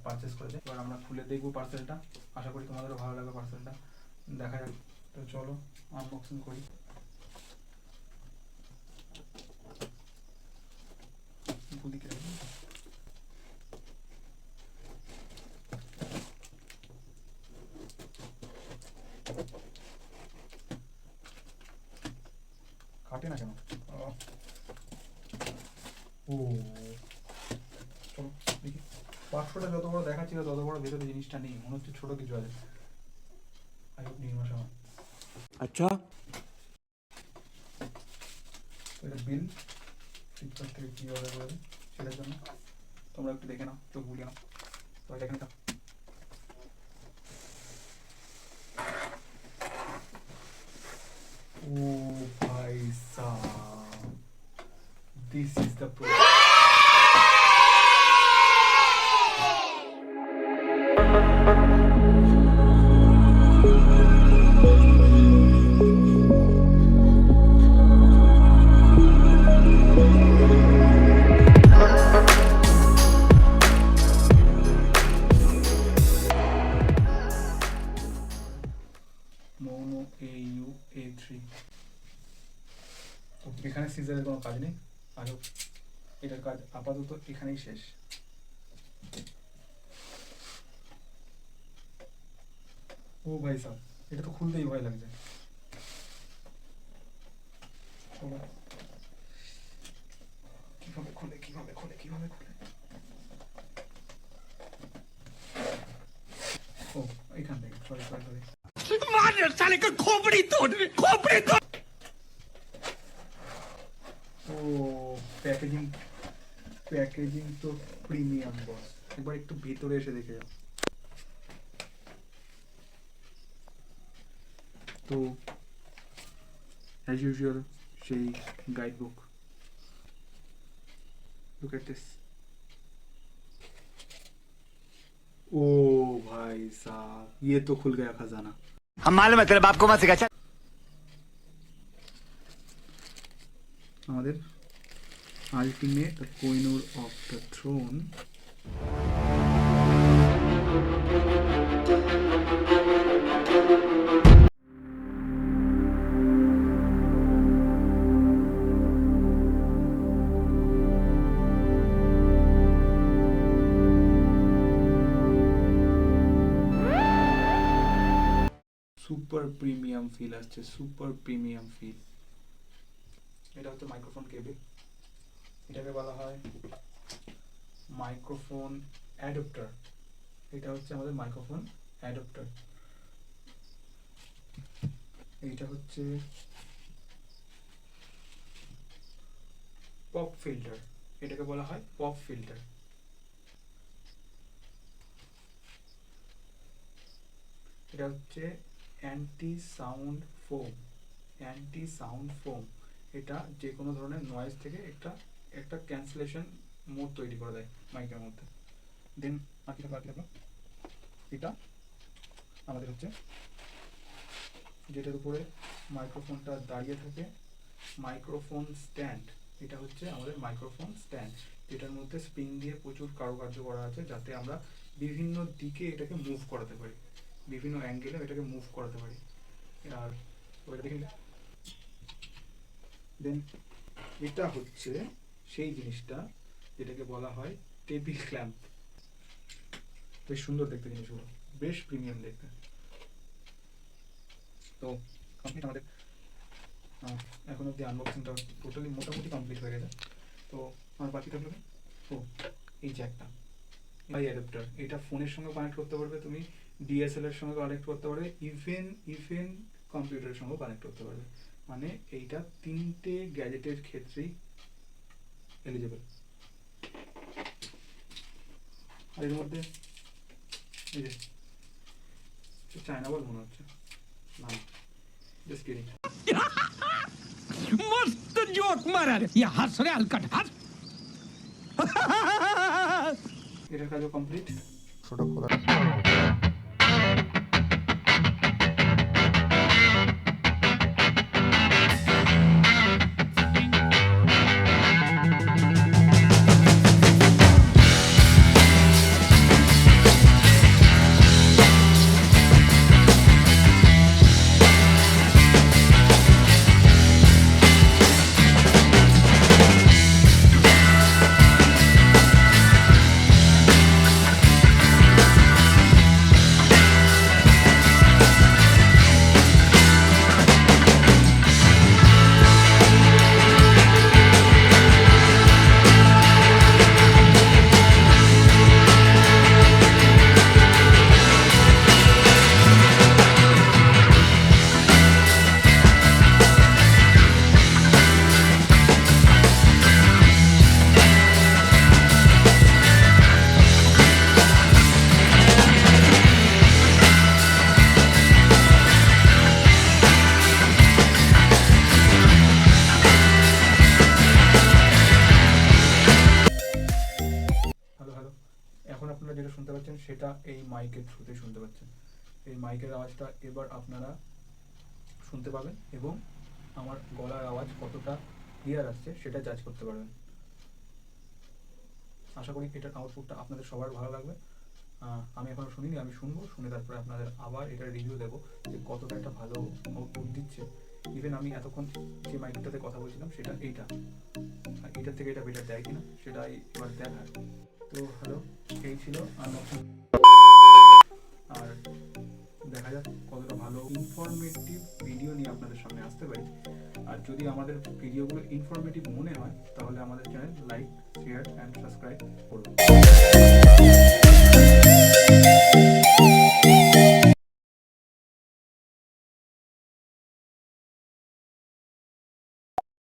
Purchase করেছে। এবার আমরা খুলে দেখবো পার্সেলটা, আশা করি তোমাদেরও ভালো লাগবে পার্সেলটা, দেখা যাক। তো চলো আনবক্সিং করি। কাটে না কেন? ও চলো দেখি। বাক্সটা যত বড় দেখাচ্ছিল তত বড় ভেতরে জিনিসটা নেই, মনে হচ্ছে ছোট কিছু আছে। আচ্ছা এটা বিল ফ্লিপকার্ট থেকে কী অর্ডার করেছে সেটার জন্য তোমরা একটু দেখে নাও, চোখ বুলিয়ে নাও। তো এটা এখানে ও ভাই sub, this is the product. Maono AU-A3। এখানে সিজারের কোনো কাজ নেই, আর এটার কাজ আপাতত এখানেই শেষ। ও ভাই সাব, এটা তো খুলতেই ভয় লাগছে। কিভাবে খোলে কিভাবে খোলে কিভাবে খোলে? ও এখান থেকে, সরি সরি সরি। साले का खोपड़ी तोड़ खोपड़ी तोड़। ও প্যাকেজিং, প্যাকেজিং তো প্রিমিয়াম বস। একবার একটু ভিতরে এসে দেখে যাও। তো অ্যাজ ইউজুয়াল সেই guide book, look at this. ओ भाई साहब, ये तो खुल गया खजाना। हम मालूम है तेरे बाप को मत सिखा। আমাদের ultimate Kohinoor of the throne. Super premium feel আসছে, সুপার প্রিমিয়াম ফিল। এটা হচ্ছে মাইক্রোফোন কেবল, এটাকে বলা হয় মাইক্রোফোন অ্যাডাপ্টার। এটা হচ্ছে আমাদের মাইক্রোফোন অ্যাডাপ্টার। এইটা হচ্ছে পপ ফিল্টার, এটাকে বলা হয় পপ ফিল্টার। এটা হচ্ছে anti sound foam, anti sound foam. এটা যে কোনো ধরনের নয়েজ থেকে একটা একটা ক্যান্সেলেশন মোড তৈরি করে দেয় মাইকের মধ্যে। দেন বাকি থাকলো এটা আমাদের হচ্ছে যেটার উপরে মাইক্রোফোনটা দাঁড়িয়ে থাকে, মাইক্রোফোন স্ট্যান্ড। এটা হচ্ছে আমাদের মাইক্রোফোন স্ট্যান্ড, যেটার মধ্যে স্প্রিং দিয়ে প্রচুর কারুকার্য করা আছে, যাতে আমরা বিভিন্ন দিকে এটাকে মুভ করাতে পারি, বিভিন্ন অ্যাঙ্গেলে এটাকে মুভ করাতে পারি। আর ওইটা দেখি। দেন এটা হচ্ছে সেই জিনিসটা যেটাকে বলা হয় টেবিল ক্ল্যাম্প। বেশ সুন্দর দেখতে জিনিসগুলো, বেশ প্রিমিয়াম দেখতে। তো কমপ্লিট আমাদের এখন অব্দি আনবক্সিংটা টোটালি মোটামুটি কমপ্লিট হয়ে গেছে। তো আমার বাকি থাকলো ও এই যে একটা অ্যাডাপ্টার, এটা ফোনের সঙ্গে কানেক্ট করতে পারবে তুমি, ডিএসএলআর সঙ্গে কানেক্ট করতে পারবে, ইভেন কম্পিউটারের সঙ্গে কানেক্ট করতে পারবে। মানে এইটা তিনটে গ্যাজেটের ক্ষেত্রেই এলিজিবল। আর এর মধ্যে এই যে চায়না বল মনে হচ্ছে না, জাস্ট কিডিং। मस्त जोक मारा रे, ये हंस रे हलकट हंस। এটার কাজও কমপ্লিট। ছোট খোলা আপনারা যেটা শুনতে পাচ্ছেন সেটা এই মাইকের থ্রুতে শুনতে পাচ্ছেন। এই মাইকের আওয়াজটা এবার আপনারা শুনতে পাবেন এবং আমার গলার আওয়াজ কতটা ক্লিয়ার আসছে সেটা জাজ করতে পারবেন। আশা করি এটার আউটপুটটা আপনাদের সবার ভালো লাগবে। আমি এখনো শুনিনি, আমি শুনবো, শুনে তারপরে আপনাদের আবার এটার রিভিউ দেবো যে কতটা একটা ভালো আউটপুট দিচ্ছে। ইভেন আমি এতক্ষণ যে মাইকটাতে কথা বলছিলাম সেটা এইটা, আর এটার থেকে এটা বেটার দেয় কিনা সেটাই এবার দেখার। তো হ্যালো, এই ছিল আনবক্সিং, আর দেখা যাক কতটা ভালো ইনফরমেটিভ ভিডিও নিয়ে আপনাদের সামনে আসতে পারি। আর যদি আমাদের ভিডিওগুলো ইনফরমেটিভ মনে হয় তাহলে আমাদের channel like, share and subscribe করুন।